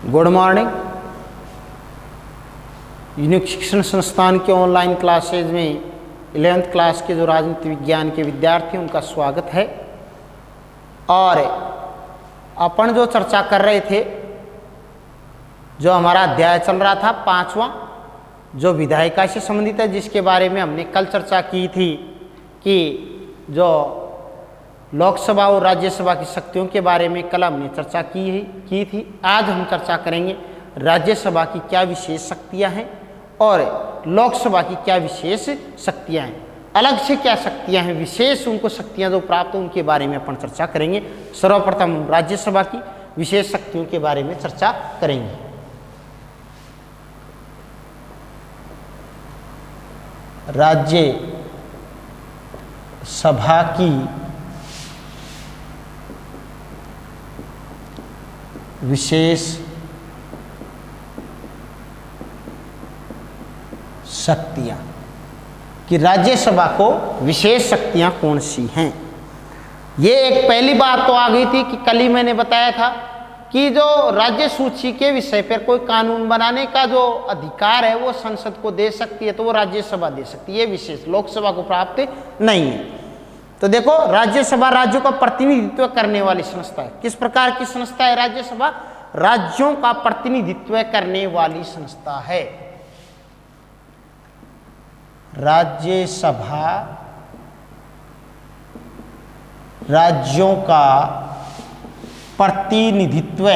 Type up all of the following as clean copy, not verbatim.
Good morning. Unique शिक्षण संस्थान के ऑनलाइन क्लासेज में 11th क्लास के जो राजनीति विज्ञान के विद्यार्थी हैं उनका स्वागत है। और अपन जो चर्चा कर रहे थे, जो हमारा अध्याय चल रहा था 5वां, जो विधायिका से संबंधित है, जिसके बारे में हमने कल चर्चा की थी कि जो लोकसभा और राज्यसभा की शक्तियों के बारे में कल हमने चर्चा की थी। आज हम चर्चा करेंगे राज्यसभा की क्या विशेष शक्तियां हैं और लोकसभा की क्या विशेष शक्तियां हैं, अलग से क्या शक्तियां हैं, विशेष उनको शक्तियां जो प्राप्त हैं उनके बारे में अपन चर्चा करेंगे। सर्वप्रथम राज्यसभा की विशेष शक्तियों के बारे में चर्चा करेंगे। राज्यसभा की विशेष शक्तियां कि राज्यसभा को विशेष शक्तियां कौन सी हैं। ये एक पहली बात तो आ गई थी कि कल ही मैंने बताया था कि जो राज्य सूची के विषय पर कोई कानून बनाने का जो अधिकार है वो संसद को दे सकती है, तो वो राज्यसभा दे सकती है, विशेष लोकसभा को प्राप्त नहीं है। तो देखो, राज्यसभा राज्यों का प्रतिनिधित्व करने वाली संस्था है। किस प्रकार की संस्था है राज्यसभा? राज्यों का प्रतिनिधित्व करने वाली संस्था है। राज्यसभा राज्यों का प्रतिनिधित्व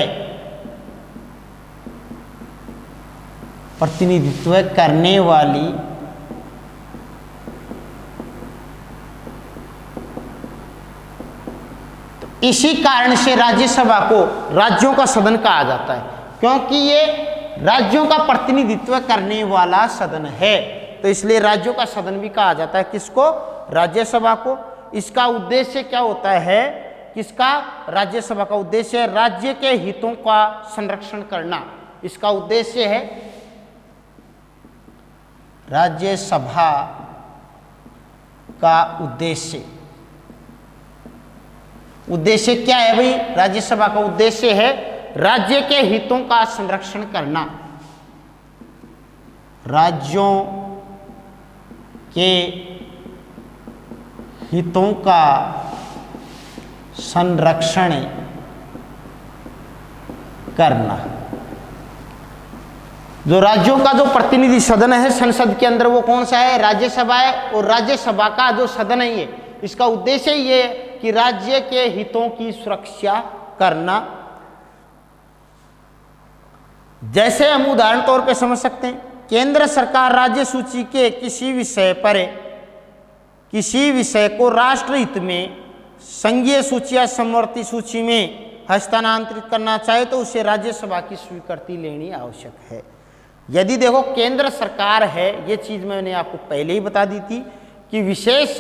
करने वाली इसी कारण से राज्यसभा को राज्यों का सदन कहा जाता है, क्योंकि ये राज्यों का प्रतिनिधित्व करने वाला सदन है। तो इसलिए राज्यों का सदन भी कहा जाता है किसको? राज्यसभा को। इसका उद्देश्य क्या होता है? किसका? राज्यसभा का उद्देश्य है राज्य के हितों का संरक्षण करना। इसका उद्देश्य है, राज्यसभा का उद्देश्य क्या है भाई? राज्यसभा का उद्देश्य है राज्य के हितों का संरक्षण करना। राज्यों के हितों का संरक्षण करना। जो राज्यों का जो प्रतिनिधि सदन है संसद के अंदर, वो कौन सा है? राज्यसभा है। और राज्यसभा का जो सदन है, ये इसका उद्देश्य ये है कि राज्य के हितों की सुरक्षा करना। जैसे हम उदाहरण तौर पे समझ सकते हैं, केंद्र सरकार राज्य सूची के किसी विषय को राष्ट्र हित में संघीय सूची या समवर्ती सूची में हस्तांतरित करना चाहे तो उसे राज्यसभा की स्वीकृति लेनी आवश्यक है। यदि देखो केंद्र सरकार है, ये चीज मैंने आपको पहले ही बता दी थी कि विशेष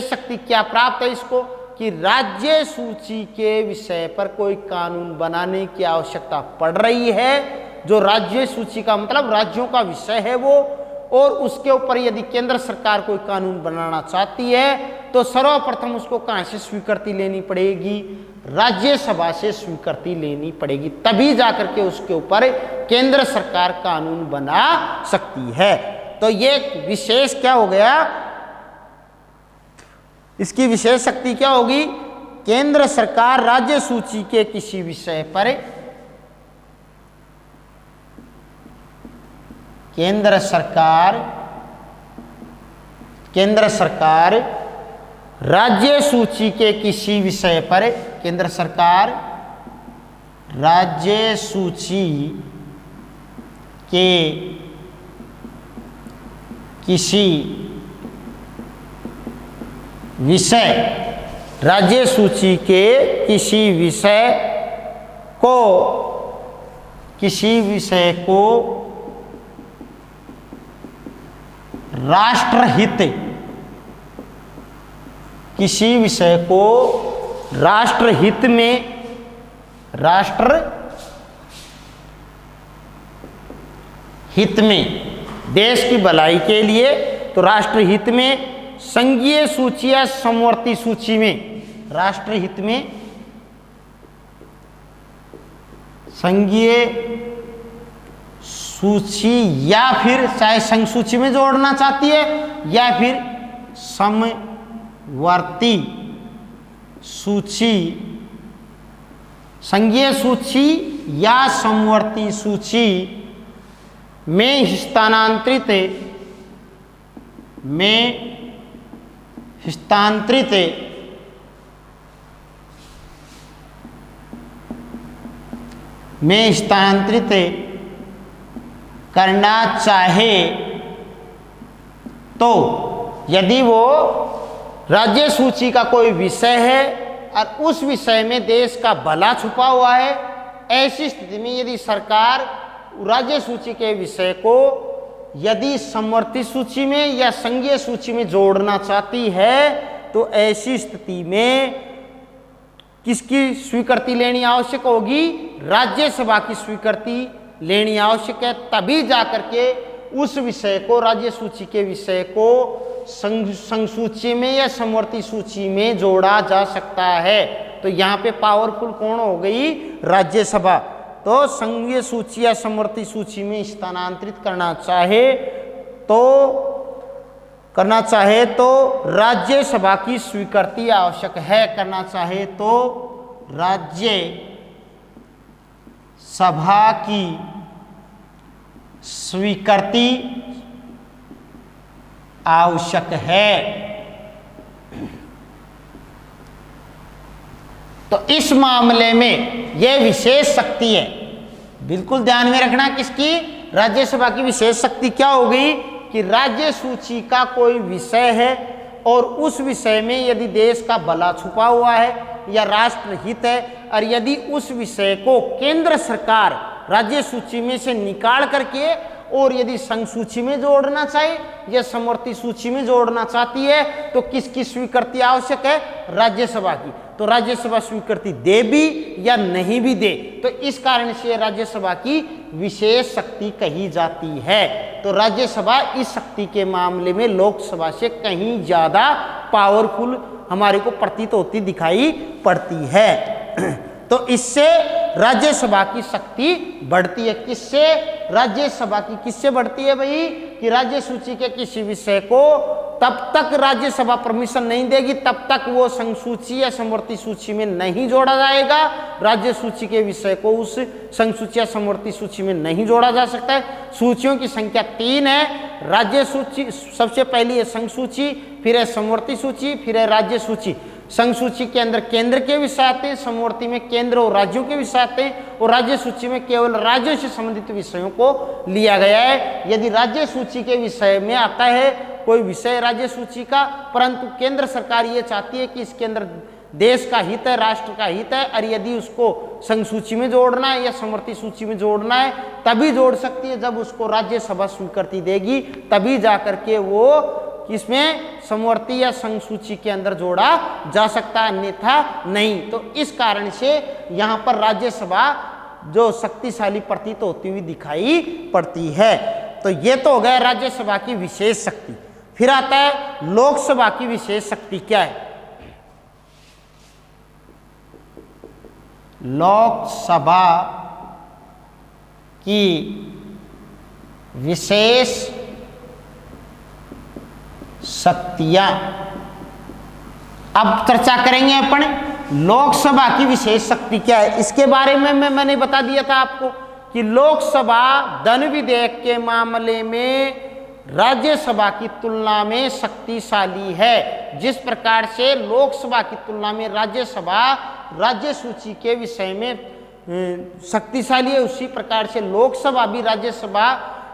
शक्ति क्या प्राप्त है इसको, कि राज्य सूची के विषय पर कोई कानून बनाने की आवश्यकता पड़ रही है। जो राज्य सूची का मतलब राज्यों का विषय है वो, और उसके ऊपर यदि केंद्र सरकार कोई कानून बनाना चाहती है तो सर्वप्रथम उसको कहाँ से स्वीकृति लेनी पड़ेगी? राज्यसभा से स्वीकृति लेनी पड़ेगी, तभी जाकर के उसके ऊपर केंद्र सरकार कानून बना सकती है। तो ये विशेष क्या हो गया? इसकी विशेष शक्ति क्या होगी? केंद्र सरकार राज्य सूची के किसी विषय पर केंद्र सरकार राज्य सूची के किसी विषय पर केंद्र सरकार राज्य सूची के किसी राज्य सूची के किसी विषय को राष्ट्रहित में देश की भलाई के लिए, तो राष्ट्रहित में संघीय सूची या समवर्ती सूची में, राष्ट्रहित में संघीय सूची या फिर चाहे संघ सूची में जोड़ना चाहती है या फिर समवर्ती सूची, संघीय सूची या समवर्ती सूची में हस्तांतरित करना चाहे तो यदि वो राज्य सूची का कोई विषय है और उस विषय में देश का भला छुपा हुआ है, ऐसी स्थिति में यदि सरकार राज्य सूची के विषय को यदि समवर्ती सूची में या संघीय सूची में जोड़ना चाहती है तो ऐसी स्थिति में किसकी स्वीकृति लेनी आवश्यक होगी? राज्यसभा की स्वीकृति लेनी आवश्यक है, तभी जाकर के उस विषय को, राज्य सूची के विषय को संघ सूची में या समवर्ती सूची में जोड़ा जा सकता है। तो यहाँ पे पावरफुल कौन हो गई? राज्यसभा। तो संघीय सूची या समवर्ती सूची में स्थानांतरित करना चाहे तो राज्यसभा की स्वीकृति आवश्यक है। करना चाहे तो राज्यसभा की स्वीकृति आवश्यक है। तो इस मामले में यह विशेष शक्ति है, बिल्कुल ध्यान में रखना किसकी? राज्यसभा की विशेष शक्ति क्या हो गई कि राज्य सूची का कोई विषय है और उस विषय में यदि देश का भला छुपा हुआ है या राष्ट्र हित है और यदि उस विषय को केंद्र सरकार राज्य सूची में से निकाल करके और यदि संघ सूची में जोड़ना चाहे या समवर्ती सूची में जोड़ना चाहती है तो किसकी स्वीकृति आवश्यक है? राज्यसभा की। तो राज्यसभा स्वीकृति दे भी या नहीं भी दे, तो इस कारण से राज्यसभा की विशेष शक्ति कही जाती है। तो राज्यसभा इस शक्ति के मामले में लोकसभा से कहीं ज्यादा पावरफुल हमारे को प्रतीत होती दिखाई पड़ती है। तो इससे राज्यसभा की शक्ति बढ़ती है। किससे? राज्यसभा की किससे बढ़ती है भाई? कि राज्य सूची के किसी विषय को तब तक राज्यसभा परमिशन नहीं देगी तब तक वो संघ सूची या समवर्ती सूची में नहीं जोड़ा जाएगा। राज्य सूची के विषय को उस संघ सूची या समवर्ती सूची में नहीं जोड़ा जा सकता है। सूचियों की संख्या 3 है। राज्य सूची सबसे पहली है संघ सूची, फिर है समवर्ती सूची, फिर है राज्य सूची। संघ सूची के अंदर केंद्र के विषय आते हैं, समवर्ती में केंद्र और राज्यों के विषय आते हैं और राज्य सूची में केवल राज्यों से संबंधित विषयों को लिया गया है। यदि राज्य सूची के विषय में आता है कोई विषय राज्य सूची का, परंतु केंद्र सरकार ये चाहती है कि इसके अंदर देश का हित है, राष्ट्र का हित है, और यदि उसको संघ सूची में जोड़ना है या समवर्ती सूची में जोड़ना है तभी जोड़ सकती है। जब उसको राज्यसभा स्वीकृति देगी तभी जाकर के वो इसमें समवर्ती या संघ सूची के अंदर जोड़ा जा सकता है, अन्यथा नहीं। तो इस कारण से यहाँ पर राज्यसभा जो शक्तिशाली प्रतीत होती हुई दिखाई पड़ती है। तो ये तो हो गया राज्यसभा की विशेष शक्ति। फिर आता है लोकसभा की विशेष शक्ति क्या है? लोकसभा की विशेष शक्तियां अब चर्चा करेंगे अपन। लोकसभा की विशेष शक्ति क्या है इसके बारे में मैंने बता दिया था आपको कि लोकसभा धन विधेयक के मामले में राज्यसभा की तुलना में शक्तिशाली है। जिस प्रकार से लोकसभा की तुलना में राज्यसभा राज्य सूची के विषय में शक्तिशाली है, उसी प्रकार से लोकसभा भी राज्यसभा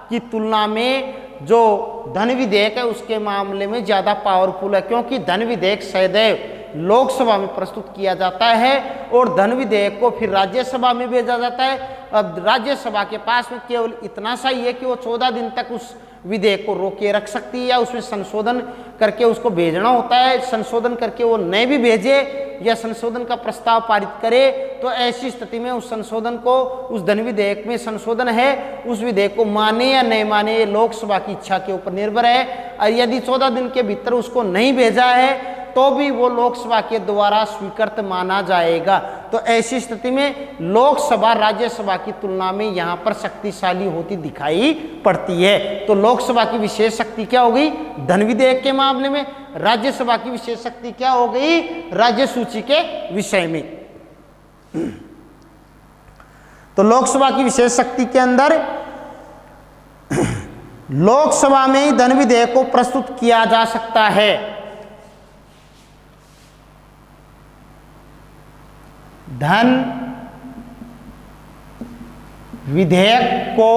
की तुलना में जो धन विधेयक है उसके मामले में ज़्यादा पावरफुल है, क्योंकि धन विधेयक सदैव लोकसभा में प्रस्तुत किया जाता है और धन विधेयक को फिर राज्यसभा में भेजा जाता है। अब राज्यसभा के पास में केवल इतना सा ही है कि वो 14 दिन तक उस विधेयक को रोके रख सकती है या उसमें संशोधन करके उसको भेजना होता है। संशोधन करके वो नए भी भेजे या संशोधन का प्रस्ताव पारित करे, तो ऐसी स्थिति में उस संशोधन को, उस धन विधेयक में संशोधन है, उस विधेयक को माने या नहीं माने ये लोकसभा की इच्छा के ऊपर निर्भर है। और यदि 14 दिन के भीतर उसको नहीं भेजा है तो भी वो लोकसभा के द्वारा स्वीकृत माना जाएगा। तो ऐसी स्थिति में लोकसभा राज्यसभा की तुलना में यहाँ पर शक्तिशाली होती दिखाई पड़ती है। तो लोकसभा की विशेष शक्ति क्या हो गई धन विधेयक के मामले में, राज्यसभा की विशेष शक्ति क्या हो गई राज्य सूची के विषय में। तो लोकसभा की विशेष शक्ति के अंदर लोकसभा में ही धन विधेयक को प्रस्तुत किया जा सकता है। धन विधेयक को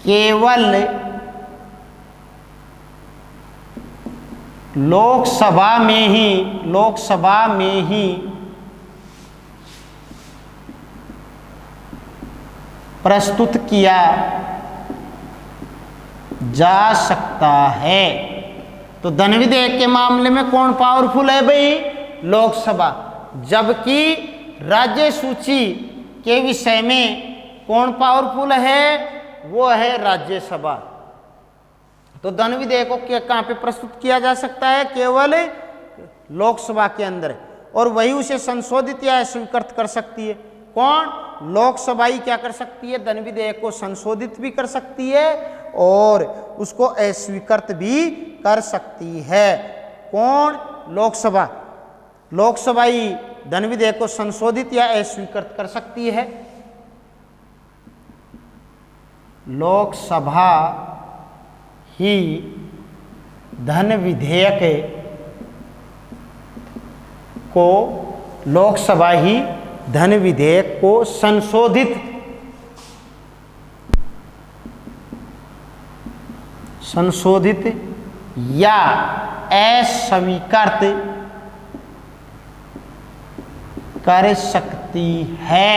केवल लोकसभा में ही प्रस्तुत किया जा सकता है। तो धन विधेयक के मामले में कौन पावरफुल है भाई लोकसभा, जबकि राज्य सूची के विषय में कौन पावरफुल है वो है राज्यसभा। तो धन विधेयक को कहाँ पे प्रस्तुत किया जा सकता है केवल लोकसभा के अंदर, और वही उसे संशोधित या स्वीकृत कर सकती है। कौन लोकसभा ही क्या कर सकती है धन विधेयक को संशोधित भी कर सकती है और उसको अस्वीकृत भी कर सकती है। कौन लोकसभा, लोकसभा ही धन विधेयक को संशोधित या अस्वीकृत कर सकती है। लोकसभा ही धन विधेयक को लोकसभा ही धन विधेयक को संशोधित या अस्वीकृत कर सकती है।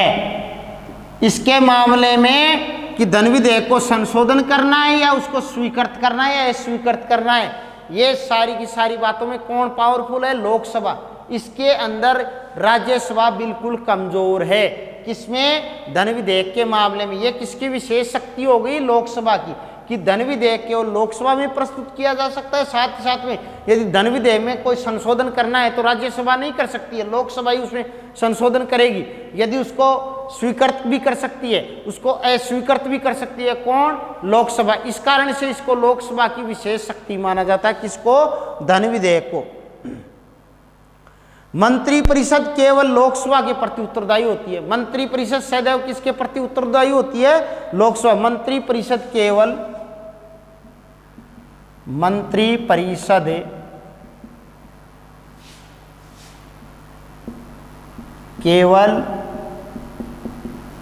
इसके मामले में कि धन विधेयक को संशोधन करना है या उसको स्वीकृत करना है या अस्वीकृत करना है, ये सारी की सारी बातों में कौन पावरफुल है लोकसभा। इसके अंदर राज्यसभा बिल्कुल कमजोर है। किसमें धन विधेयक के मामले में। ये किसकी विशेष शक्ति हो गई लोकसभा की कि धन विधेयक केवल लोकसभा में प्रस्तुत किया जा सकता है। साथ ही साथ में यदि धन विधेयक में कोई संशोधन करना है तो राज्यसभा नहीं कर सकती है, लोकसभा ही उसमें संशोधन करेगी। यदि उसको स्वीकृत भी कर सकती है, उसको अस्वीकृत भी कर सकती है, कौन लोकसभा। इस कारण से इसको लोकसभा की विशेष शक्ति माना जाता है। किसको धन विधेयक को। मंत्रिपरिषद केवल लोकसभा के प्रति उत्तरदायी होती है। मंत्रिपरिषद सदैव किसके प्रति उत्तरदायी होती है लोकसभा। मंत्रिपरिषद केवल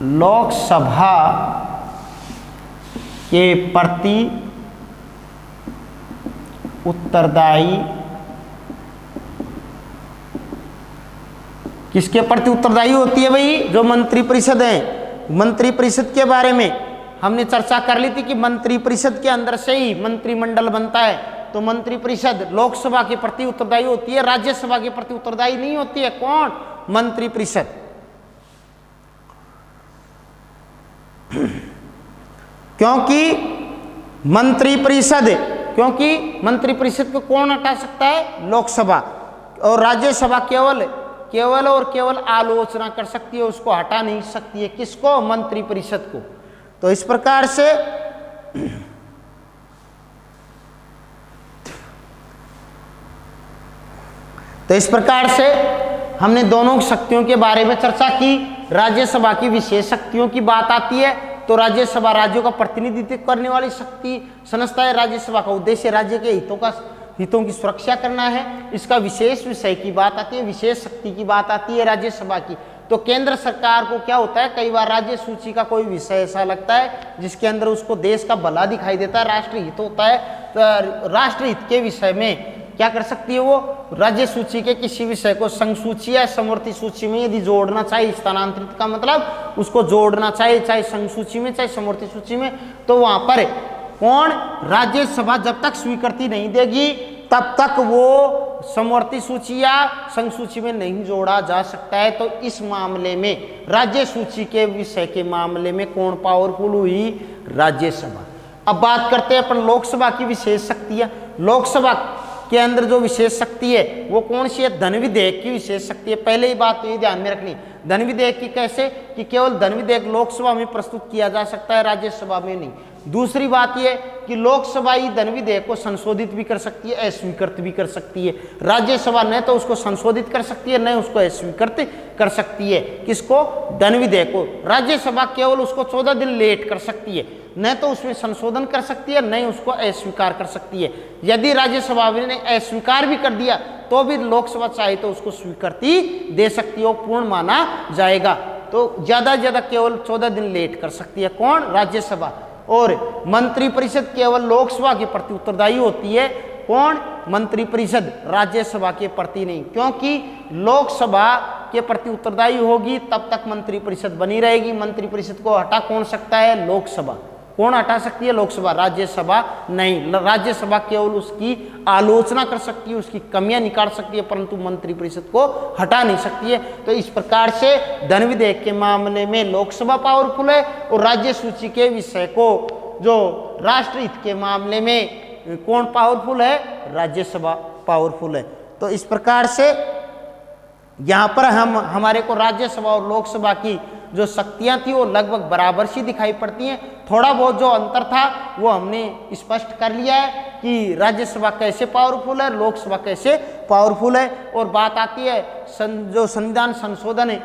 लोकसभा के प्रति उत्तरदायी। किसके प्रति उत्तरदायी होती है भाई जो मंत्रिपरिषद है। मंत्रिपरिषद के बारे में हमने चर्चा कर ली थी कि मंत्रिपरिषद के अंदर से ही मंत्रिमंडल बनता है। तो मंत्रिपरिषद लोकसभा के प्रति उत्तरदायी होती है, राज्यसभा के प्रति उत्तरदायी नहीं होती है। कौन मंत्रिपरिषद। क्योंकि मंत्रिपरिषद को कौन हटा सकता है लोकसभा, और राज्यसभा केवल और केवल आलोचना कर सकती है, उसको हटा नहीं सकती है। किसको मंत्रिपरिषद को। तो इस प्रकार से हमने दोनों शक्तियों के बारे में चर्चा की। राज्यसभा की विशेष शक्तियों की बात आती है तो राज्यसभा राज्यों का प्रतिनिधित्व करने वाली शक्ति संस्था है। राज्यसभा का उद्देश्य राज्य के हितों की सुरक्षा करना है। इसका विशेष विषय की बात आती है, विशेष शक्ति की बात आती है राज्यसभा की। तो केंद्र सरकार को क्या होता है, कई बार राज्य सूची का कोई विषय ऐसा लगता है जिसके अंदर उसको देश का भला दिखाई देता है, राष्ट्रहित होता है, तो राष्ट्रहित के विषय में क्या कर सकती है वो, राज्य सूची के किसी विषय को संघ सूची या समवर्ती सूची में यदि जोड़ना चाहे, स्थानांतरित का मतलब उसको जोड़ना चाहे संघ सूची में चाहे समवर्ती सूची में, तो वहां पर कौन राज्यसभा जब तक स्वीकृति नहीं देगी तब तक वो समवर्ती सूची या संघ सूची में नहीं जोड़ा जा सकता है। तो इस मामले में राज्य सूची के विषय के मामले में कौन पावरफुल हुई, राज्यसभा। अब बात करते हैं अपन लोकसभा की विशेष शक्तियां। लोकसभा के अंदर जो विशेष शक्ति है वो कौन सी है? धन विधेयक की विशेष शक्ति है। पहले ही बात तो ये ध्यान में रखनी, धन विधेयक की कैसे कि केवल धन विधेयक लोकसभा में प्रस्तुत किया जा सकता है, राज्यसभा में नहीं। दूसरी बात यह कि लोकसभा ही धन विधेयक को संशोधित भी कर सकती है, अस्वीकृत भी कर सकती है। राज्यसभा न तो उसको संशोधित कर सकती है, न उसको अस्वीकृत कर सकती है। किसको? धन विधेयक को। राज्यसभा केवल उसको 14 दिन लेट कर सकती है, न तो उसमें संशोधन कर सकती है, न ही उसको अस्वीकार कर सकती है। यदि राज्यसभा ने अस्वीकार भी कर दिया तो भी लोकसभा चाहे तो उसको स्वीकृति दे सकती है, पूर्ण माना जाएगा। तो ज्यादा से ज्यादा केवल 14 दिन लेट कर सकती है। कौन? राज्यसभा। और मंत्रिपरिषद केवल लोकसभा के प्रति उत्तरदायी होती है। कौन? मंत्रिपरिषद, राज्यसभा के प्रति नहीं, क्योंकि लोकसभा के प्रति उत्तरदायी होगी तब तक मंत्रिपरिषद बनी रहेगी। मंत्रिपरिषद को हटा कौन सकता है? लोकसभा। कौन हटा सकती है? लोकसभा। राज्यसभा नहीं। राज्यसभा केवल उसकी आलोचना कर सकती है, उसकी कमियां निकाल सकती है, परंतु मंत्रिपरिषद को हटा नहीं सकती है। तो इस प्रकार से धन विधेयक के मामले में लोकसभा पावरफुल है और राज्य सूची के विषय को जो राष्ट्रहित के मामले में कौन पावरफुल है? राज्यसभा पावरफुल है। तो इस प्रकार से यहाँ पर हमारे को राज्यसभा और लोकसभा की जो शक्तियां थी वो लगभग बराबर सी दिखाई पड़ती हैं। थोड़ा बहुत जो अंतर था वो हमने स्पष्ट कर लिया है कि राज्यसभा कैसे पावरफुल है, लोकसभा कैसे पावरफुल है। और बात आती है जो संविधान संशोधन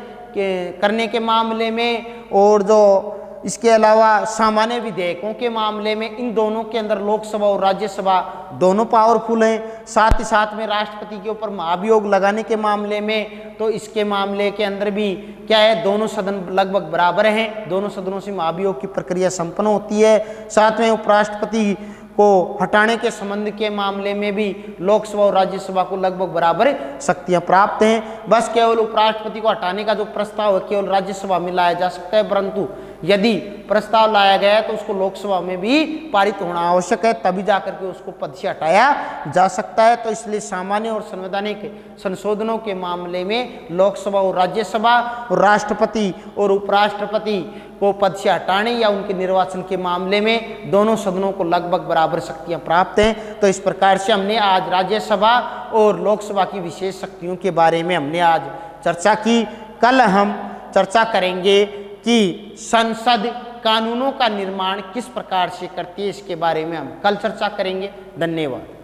करने के मामले में और जो इसके अलावा सामान्य विधेयकों के मामले में, इन दोनों के अंदर लोकसभा और राज्यसभा दोनों पावरफुल हैं। साथ ही साथ में राष्ट्रपति के ऊपर महाभियोग लगाने के मामले में तो इसके मामले के अंदर भी क्या है? दोनों सदन लगभग बराबर हैं, दोनों सदनों से महाभियोग की प्रक्रिया संपन्न होती है। साथ में उपराष्ट्रपति को हटाने के संबंध के मामले में भी लोकसभा और राज्यसभा को लगभग बराबर शक्तियां प्राप्त हैं। बस केवल उपराष्ट्रपति को हटाने का जो प्रस्ताव है केवल राज्यसभा में लाया जा सकता है, परंतु यदि प्रस्ताव लाया गया है तो उसको लोकसभा में भी पारित होना आवश्यक है, तभी जाकर के उसको पद से हटाया जा सकता है। तो इसलिए सामान्य और संवैधानिक संशोधनों के मामले में लोकसभा और राज्यसभा और राष्ट्रपति और उपराष्ट्रपति को पद से हटाने या उनके निर्वाचन के मामले में दोनों सदनों को लगभग बराबर शक्तियां प्राप्त हैं। तो इस प्रकार से हमने आज राज्यसभा और लोकसभा की विशेष शक्तियों के बारे में हमने आज चर्चा की। कल हम चर्चा करेंगे कि संसद कानूनों का निर्माण किस प्रकार से करती है, इसके बारे में हम कल चर्चा करेंगे। धन्यवाद।